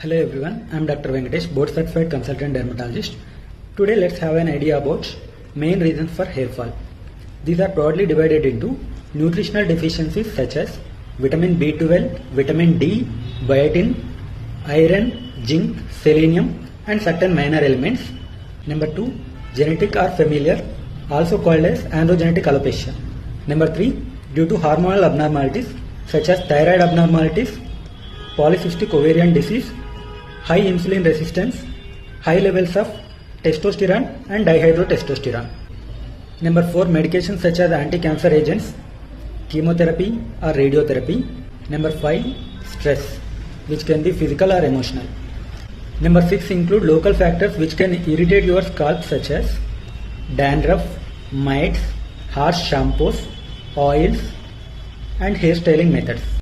Hello everyone, I am Dr. Venkatesh, board certified consultant dermatologist. Today let's have an idea about main reasons for hair fall. These are broadly divided into nutritional deficiencies such as vitamin B12, vitamin D, biotin, iron, zinc, selenium and certain minor elements. Number 2, genetic or familial, also called as androgenetic alopecia. Number 3, due to hormonal abnormalities such as thyroid abnormalities, polycystic ovarian disease, high insulin resistance, high levels of testosterone and dihydrotestosterone. Number 4, medications such as anti-cancer agents, chemotherapy or radiotherapy. Number 5, stress, which can be physical or emotional. Number 6 include local factors which can irritate your scalp such as dandruff, mites, harsh shampoos, oils and hairstyling methods.